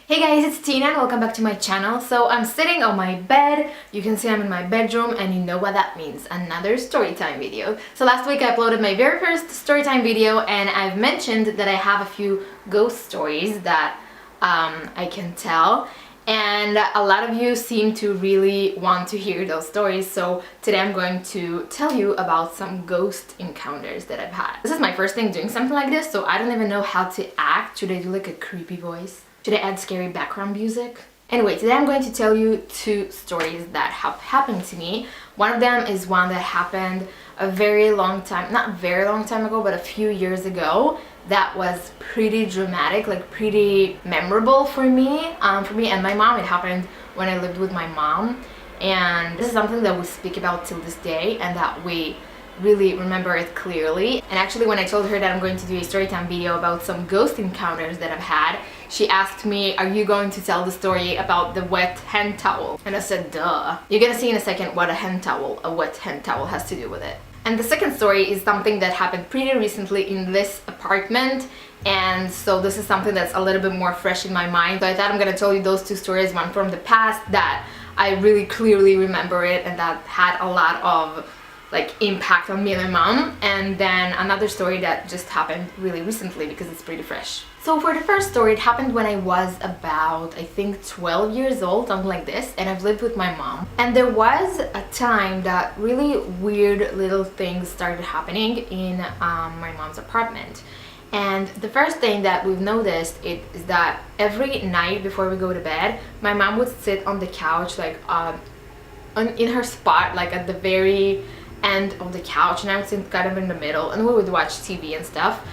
Hey guys, it's Tina and welcome back to my channel. So I'm sitting on my bed, you can see I'm in my bedroom and you know what that means, another story time video. So last week I uploaded my very first story time video and I've mentioned that I have a few ghost stories that I can tell, and a lot of you seem to really want to hear those stories, so today I'm going to tell you about some ghost encounters that I've had. This is my first time doing something like this, so I don't even know how to act. Should I do like a creepy voice? Should I add scary background music? Anyway, today I'm going to tell you two stories that have happened to me. One of them is one that happened a very long time, not very long time ago, but a few years ago. That was pretty dramatic, like pretty memorable for me and my mom. It happened when I lived with my mom, and this is something that we speak about till this day and that we really remember it clearly. And actually, when I told her that I'm going to do a storytime video about some ghost encounters that I've had, she asked me, are you going to tell the story about the wet hand towel? And I said, duh. You're gonna see in a second what a wet hand towel has to do with it. And the second story is something that happened pretty recently in this apartment, and so this is something that's a little bit more fresh in my mind. So I thought I'm gonna tell you those two stories, one from the past that I really clearly remember it and that had a lot of like impact on me and my mom, and then another story that just happened really recently because it's pretty fresh. So for the first story, it happened when I was about, I think, 12 years old, something like this, and I've lived with my mom. And there was a time that really weird little things started happening in my mom's apartment. And the first thing that we've noticed is that every night before we go to bed, my mom would sit on the couch, like in her spot, like at the very end of the couch, and I would sit kind of in the middle, and we would watch TV and stuff.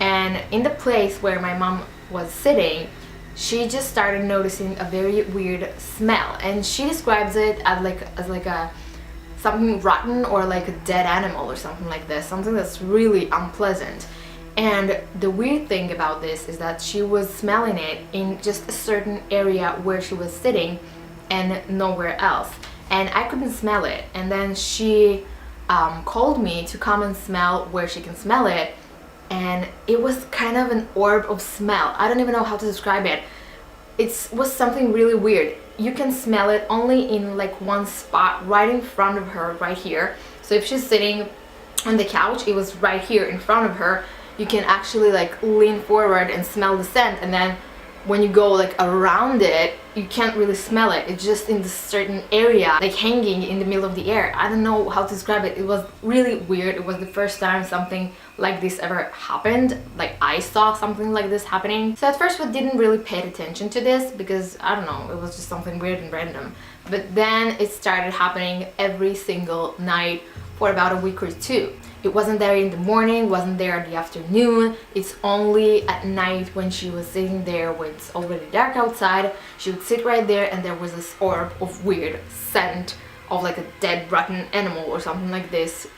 And in the place where my mom was sitting, she just started noticing a very weird smell, and she describes it as like a something rotten or like a dead animal or something like this, something that's really unpleasant. And the weird thing about this is that she was smelling it in just a certain area where she was sitting and nowhere else, and I couldn't smell it. And then she called me to come and smell where she can smell it, and it was kind of an orb of smell. I don't even know how to describe it. It was something really weird. You can smell it only in like one spot right in front of her, right here. So if she's sitting on the couch, it was right here in front of her. You can actually like lean forward and smell the scent, and then when you go like around it, you can't really smell it. It's just in this certain area, like hanging in the middle of the air. I don't know how to describe it. It was really weird. It was the first time something like this ever happened. Like I saw something like this happening. So at first we didn't really pay attention to this because, I don't know, it was just something weird and random. But then it started happening every single night for about a week or two. It wasn't there in the morning, wasn't there in the afternoon. It's only at night when she was sitting there when it's already dark outside. She would sit right there and there was this orb of weird scent of like a dead rotten animal or something like this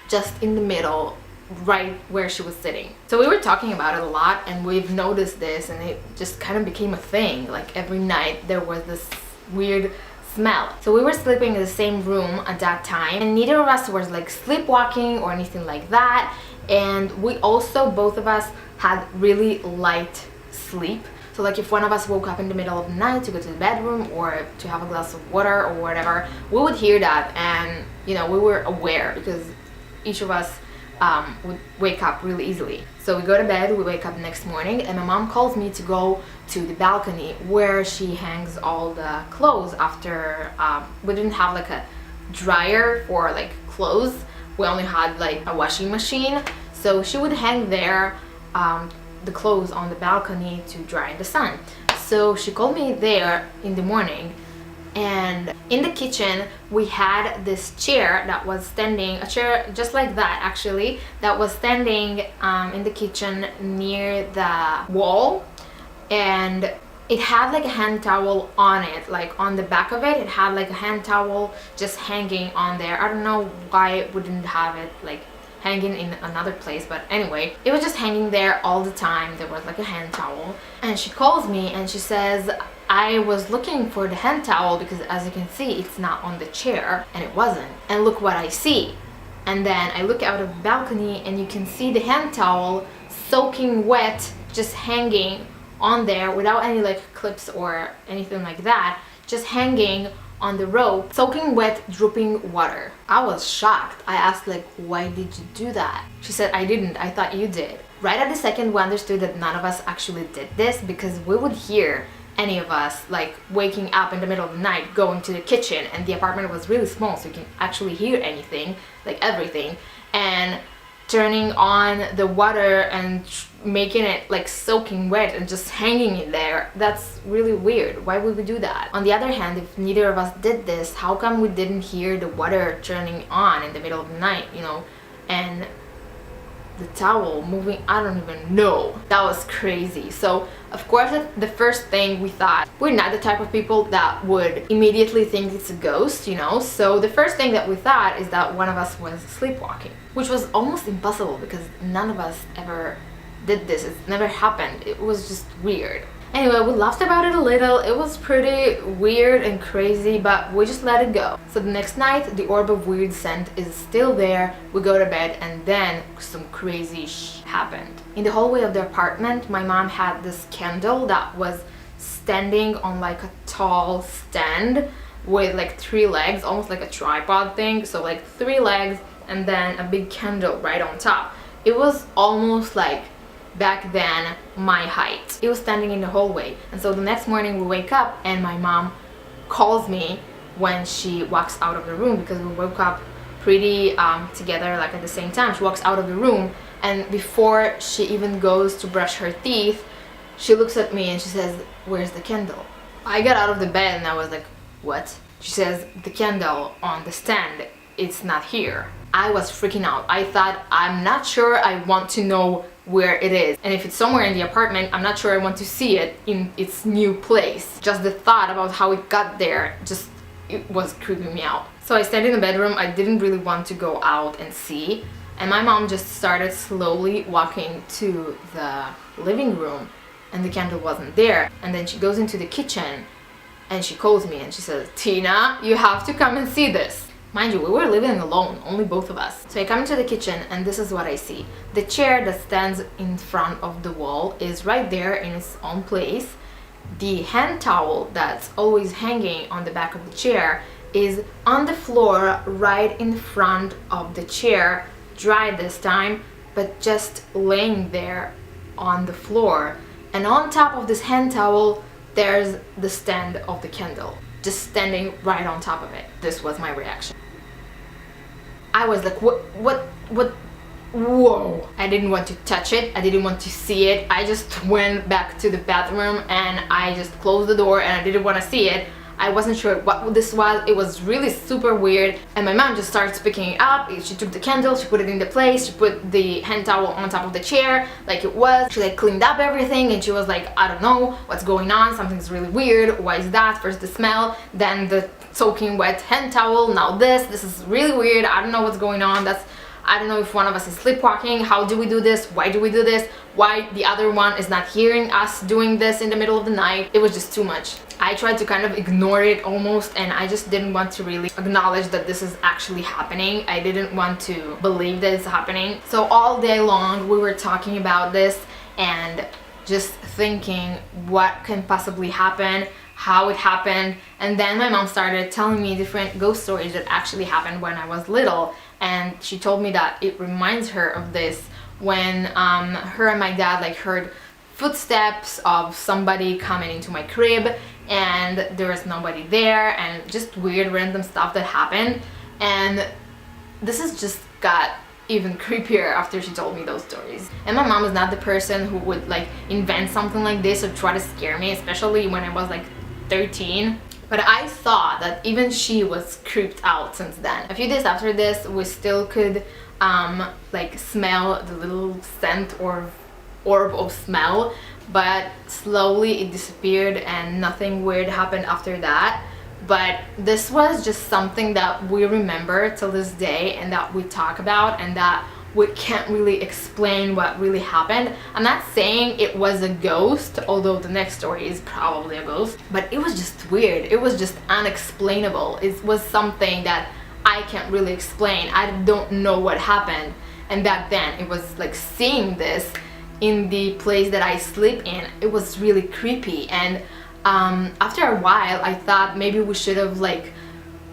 just in the middle, right where she was sitting. So we were talking about it a lot and we've noticed this, and it just kind of became a thing. Like every night there was this weird smell. So we were sleeping in the same room at that time, and neither of us was like sleepwalking or anything like that, and we also, both of us, had really light sleep. So like if one of us woke up in the middle of the night to go to the bedroom or to have a glass of water or whatever, we would hear that, and you know, we were aware because each of us would wake up really easily. So we go to bed, we wake up next morning, and my mom calls me to go to the balcony where she hangs all the clothes after we didn't have like a dryer for like clothes. We only had like a washing machine, so she would hang there the clothes on the balcony to dry in the sun. So she called me there in the morning, and in the kitchen we had this chair that was standing, a chair just like that actually, that was standing in the kitchen near the wall, and it had like a hand towel on it, like on the back of it, it had like a hand towel just hanging on there. I don't know why it wouldn't have it like hanging in another place, but anyway, it was just hanging there all the time. There was like a hand towel, and she calls me and she says, I was looking for the hand towel because as you can see it's not on the chair, and it wasn't, and look what I see. And then I look out of the balcony and you can see the hand towel soaking wet, just hanging on there without any like clips or anything like that, just hanging on the rope, soaking wet, dripping water. I was shocked. I asked like, why did you do that? She said, I didn't, I thought you did. Right at the second we understood that none of us actually did this, because we would hear any of us like waking up in the middle of the night, going to the kitchen, and the apartment was really small so you can actually hear anything, like everything, and turning on the water and making it like soaking wet and just hanging it there. That's really weird. Why would we do that? On the other hand, if neither of us did this, how come we didn't hear the water turning on in the middle of the night, you know, and the towel moving? I don't even know. That was crazy. So of course the first thing we thought, we're not the type of people that would immediately think it's a ghost, you know, so the first thing that we thought is that one of us was sleepwalking, which was almost impossible because none of us ever did this. It never happened. It was just weird. Anyway, we laughed about it a little. It was pretty weird and crazy, but we just let it go. So the next night, the orb of weird scent is still there. We go to bed, and then some crazy happened. In the hallway of the apartment, my mom had this candle that was standing on like a tall stand with like 3 legs, almost like a tripod thing. So like 3 legs and then a big candle right on top. It was almost like back then my height. It was standing in the hallway, and so the next morning we wake up and my mom calls me when she walks out of the room, because we woke up pretty together, like at the same time. She walks out of the room, and before she even goes to brush her teeth, she looks at me and she says, where's the candle? I got out of the bed and I was like, what? She says, the candle on the stand, it's not here. I was freaking out. I thought, I'm not sure I want to know where it is, and if it's somewhere in the apartment, I'm not sure I want to see it in its new place. Just the thought about how it got there, it was creeping me out. So I stayed in the bedroom. I didn't really want to go out and see, and my mom just started slowly walking to the living room, and the candle wasn't there. And then she goes into the kitchen and she calls me and she says, Tina, you have to come and see this. Mind you, we were living alone, only both of us. So I come into the kitchen and this is what I see. The chair that stands in front of the wall is right there in its own place. The hand towel that's always hanging on the back of the chair is on the floor right in front of the chair, dry this time, but just laying there on the floor. And on top of this hand towel, there's the stand of the candle, just standing right on top of it. This was my reaction. I was like, what, whoa. I didn't want to touch it. I didn't want to see it. I just went back to the bathroom and I just closed the door, and I didn't want to see it. I wasn't sure what this was. It was really super weird, and my mom just started picking it up. She took the candle, she put it into place, she put the hand towel on top of the chair like it was. She like cleaned up everything, and she was like, I don't know what's going on, something's really weird. Why is that? First the smell, then the soaking wet hand towel, now this is really weird. I don't know what's going on. I don't know if one of us is sleepwalking. How do we do this? Why do we do this? Why the other one is not hearing us doing this in the middle of the night? It was just too much. I tried to kind of ignore it almost, and I just didn't want to really acknowledge that this is actually happening. I didn't want to believe that it's happening. So all day long we were talking about this and just thinking what can possibly happen, how it happened. And then my mom started telling me different ghost stories that actually happened when I was little, and she told me that it reminds her of this when her and my dad like heard footsteps of somebody coming into my crib, and there was nobody there, and just weird random stuff that happened. And this has just got even creepier after she told me those stories. And my mom is not the person who would like invent something like this or try to scare me, especially when I was like 13. But I thought that even she was creeped out since then. A few days after this, we still could like smell the little scent or orb of smell, but slowly it disappeared and nothing weird happened after that. But this was just something that we remember till this day, and that we talk about, and that we can't really explain what really happened. I'm not saying it was a ghost, although the next story is probably a ghost, but it was just weird. It was just unexplainable. It was something that I can't really explain. I don't know what happened. And back then it was like seeing this in the place that I sleep in. It was really creepy, and after a while I thought maybe we should have like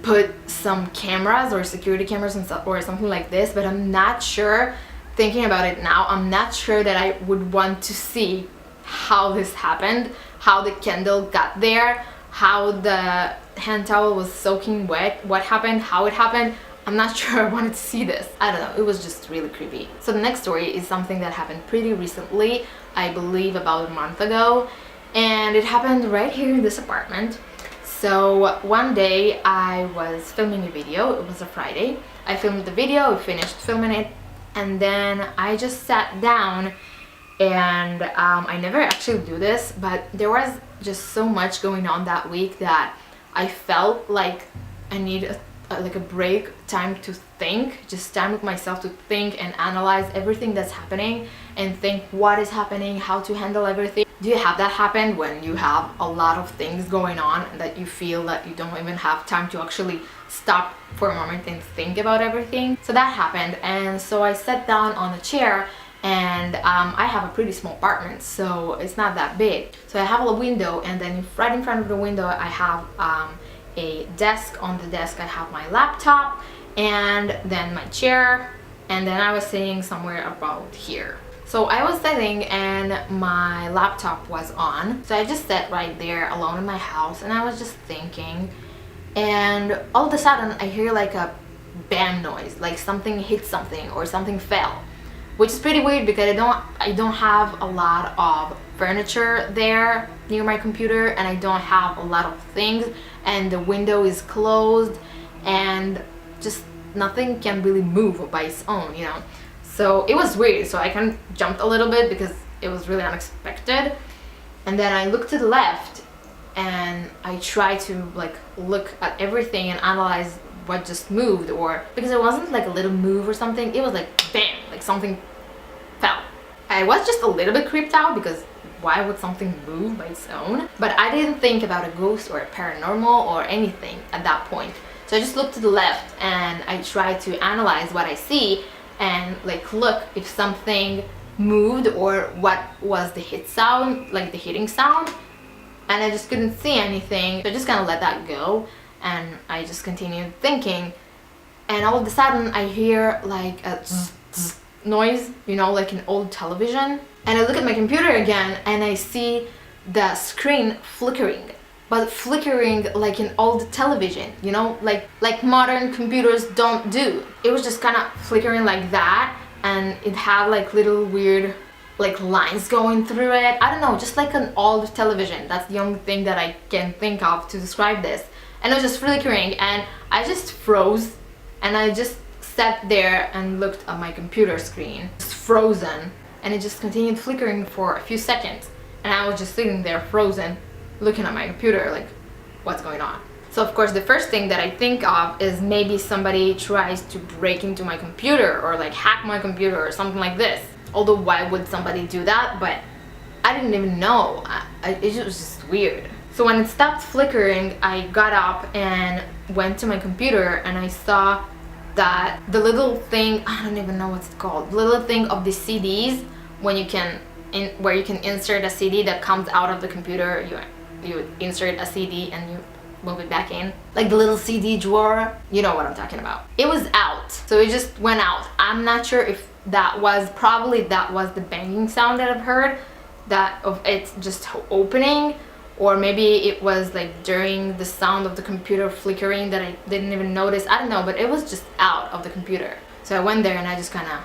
put some cameras or security cameras and stuff or something like this, but I'm not sure. Thinking about it now, I'm not sure that I would want to see how this happened, how the candle got there, how the hand towel was soaking wet, what happened, how it happened. I'm not sure I wanted to see this. I don't know, it was just really creepy. So the next story is something that happened pretty recently, I believe about a month ago, and it happened right here in this apartment. So one day I was filming a video. It was a Friday. I filmed the video, we finished filming it, and then I just sat down, and I never actually do this, but there was just so much going on that week that I felt like I need like a break, time to think, just time with myself to think and analyze everything that's happening and think what is happening, how to handle everything. Do you have that happen when you have a lot of things going on that you feel that you don't even have time to actually stop for a moment and think about everything? So that happened, and so I sat down on a chair, and I have a pretty small apartment, so it's not that big. So I have a window, and then right in front of the window I have a desk. On the desk I have my laptop, and then my chair, and then I was sitting somewhere about here. So I was sitting and my laptop was on, so I just sat right there alone in my house, and I was just thinking, and all of a sudden I hear like a bam noise, like something hit something or something fell, which is pretty weird because I don't have a lot of furniture there near my computer, and I don't have a lot of things, and the window is closed, and just nothing can really move by its own, you know. So it was weird, so I kind of jumped a little bit because it was really unexpected. And then I looked to the left, and I tried to like look at everything and analyze what just moved, or because it wasn't like a little move or something, it was like bam, like something fell. I was just a little bit creeped out because why would something move by its own? But I didn't think about a ghost or a paranormal or anything at that point. So I just looked to the left and I tried to analyze what I see and like look if something moved or what was the hit sound, like the hitting sound, and I just couldn't see anything. So I just kind of let that go, and I just continued thinking, and all of a sudden I hear like a noise, you know, like an old television, and I look at my computer again and I see the screen flickering, but flickering like an old television, you know, like modern computers don't do. It was just kind of flickering like that, and it had like little weird like lines going through it. I don't know, just like an old television. That's the only thing that I can think of to describe this. And it was just flickering, and I just froze, and I just sat there and looked at my computer screen, just frozen, and it just continued flickering for a few seconds, and I was just sitting there frozen looking at my computer like, what's going on? So of course the first thing that I think of is maybe somebody tries to break into my computer or like hack my computer or something like this. Although why would somebody do that? But I didn't even know. It was just weird. So when it stopped flickering, I got up and went to my computer, and I saw that the little thing, I don't even know what's it called, the little thing of the CDs, when you can where you can insert a CD that comes out of the computer, you insert a CD and you move it back in, like the little CD drawer, you know what I'm talking about. It was out, so it just went out. I'm not sure if that was, probably that was the banging sound that I've heard, that of it just opening, or maybe it was like during the sound of the computer flickering that I didn't even notice. I don't know, but it was just out of the computer. So I went there and I just kind of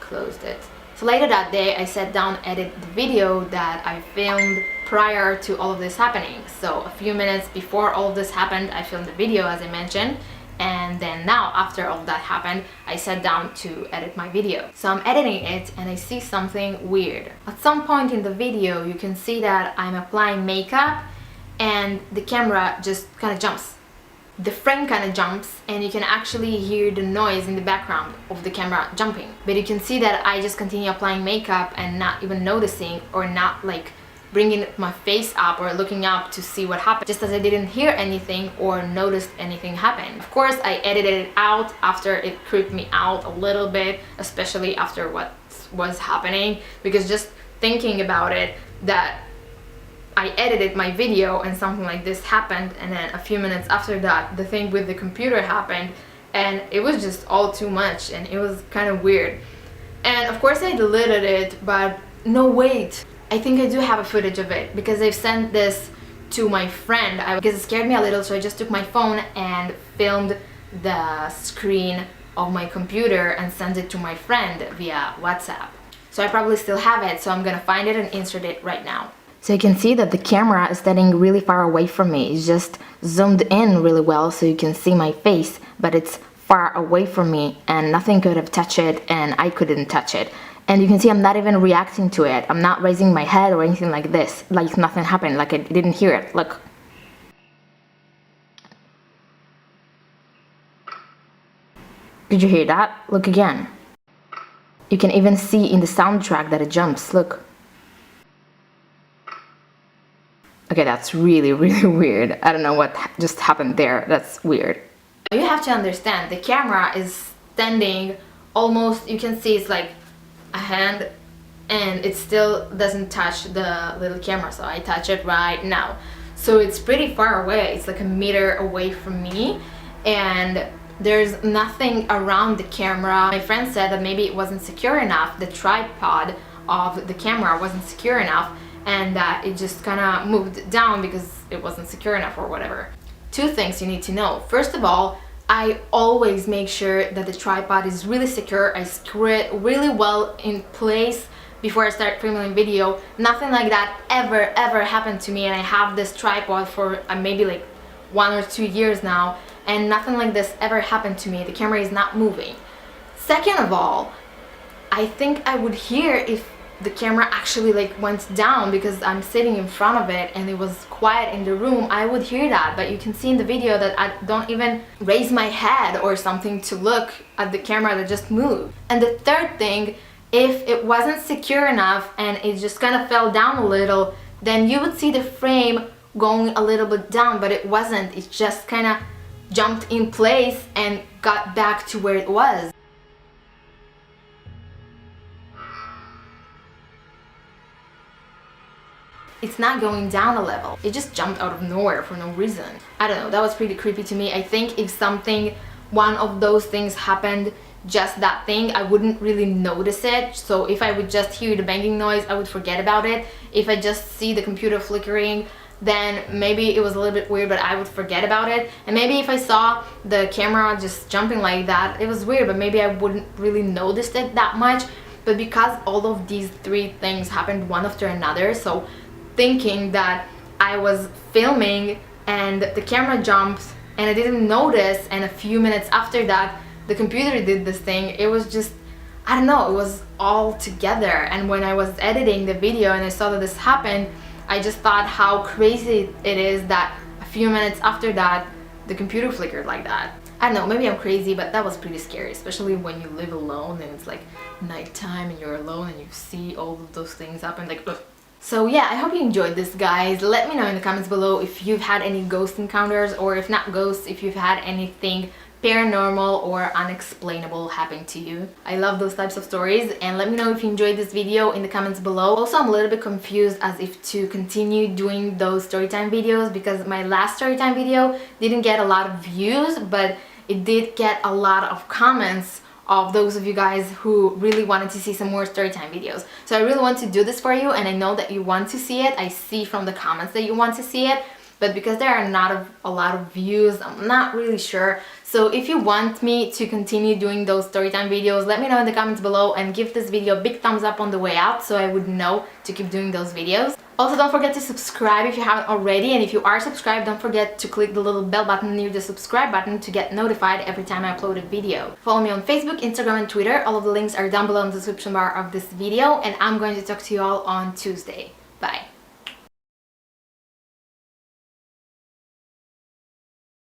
closed it. So later that day I sat down, edited the video that I filmed prior to all of this happening. So a few minutes before all of this happened, I filmed the video, as I mentioned, and then now after all of that happened, I sat down to edit my video. So I'm editing it and I see something weird. At some point in the video you can see that I'm applying makeup and the camera just kind of jumps. The frame kind of jumps, and you can actually hear the noise in the background of the camera jumping. But you can see that I just continue applying makeup and not even noticing, or not like bringing my face up or looking up to see what happened, just as I didn't hear anything or noticed anything happen. Of course I edited it out after it creeped me out a little bit, especially after what was happening, because just thinking about it, that I edited my video and something like this happened, and then a few minutes after that the thing with the computer happened, and it was just all too much, and it was kind of weird. And of course I deleted it, but no, wait, I think I do have a footage of it, because I've sent this to my friend because it scared me a little, so I just took my phone and filmed the screen of my computer and sent it to my friend via WhatsApp. So I probably still have it, so I'm gonna find it and insert it right now. So you can see that the camera is standing really far away from me. It's just zoomed in really well so you can see my face, but it's far away from me and nothing could have touched it, and I couldn't touch it. And you can see I'm not even reacting to it. I'm not raising my head or anything like this, like nothing happened, like I didn't hear it. Look. Did you hear that? Look again. You can even see in the soundtrack that it jumps, look. Okay, that's really weird. I don't know what just happened there. That's weird. You have to understand, the camera is standing almost, you can see it's like a hand, and it still doesn't touch the little camera, so I touch it right now. So it's pretty far away. It's like a meter away from me, and there's nothing around the camera. My friend said that maybe it wasn't secure enough, the tripod of the camera wasn't secure enough, and that it just kind of moved down because it wasn't secure enough or whatever. Two things you need to know. First of all, I always make sure that the tripod is really secure. I screw it really well in place before I start filming video. Nothing like that ever happened to me, and I have this tripod for maybe like 1 or 2 years now, and nothing like this ever happened to me. The camera is not moving. Second of all, I think I would hear if the camera actually like went down, because I'm sitting in front of it and it was quiet in the room. I would hear that, but you can see in the video that I don't even raise my head or something to look at the camera, that just moved. And the third thing, if it wasn't secure enough and it just kind of fell down a little, then you would see the frame going a little bit down, but it wasn't. It just kind of jumped in place and got back to where it was. It's not going down a level. It just jumped out of nowhere for no reason. I don't know, that was pretty creepy to me. I think if one of those things happened, just that thing, I wouldn't really notice it. So if I would just hear the banging noise, I would forget about it. If I just see the computer flickering, then maybe it was a little bit weird, but I would forget about it. And maybe if I saw the camera just jumping like that, it was weird, but maybe I wouldn't really notice it that much. But because all of these three things happened one after another, so thinking that I was filming and the camera jumped and I didn't notice, and a few minutes after that the computer did this thing, it was just, I don't know, it was all together. And when I was editing the video and I saw that this happened, I just thought how crazy it is that a few minutes after that the computer flickered like that. I don't know, maybe I'm crazy, but that was pretty scary, especially when you live alone and it's like nighttime and you're alone and you see all of those things happen, like ugh. So yeah, I hope you enjoyed this, guys. Let me know in the comments below if you've had any ghost encounters, or if not ghosts, if you've had anything paranormal or unexplainable happen to you. I love those types of stories, and let me know if you enjoyed this video in the comments below. Also, I'm a little bit confused as if to continue doing those storytime videos, because my last storytime video didn't get a lot of views, but it did get a lot of comments of those of you guys who really wanted to see some more storytime videos. So I really want to do this for you, and I know that you want to see it. I see from the comments that you want to see it, but because there are not a lot of views, I'm not really sure. So if you want me to continue doing those storytime videos, let me know in the comments below, and give this video a big thumbs up on the way out so I would know to keep doing those videos. Also, don't forget to subscribe if you haven't already, and if you are subscribed, don't forget to click the little bell button near the subscribe button to get notified every time I upload a video. Follow me on Facebook, Instagram, and Twitter. All of the links are down below in the description bar of this video, and I'm going to talk to you all on Tuesday. Bye!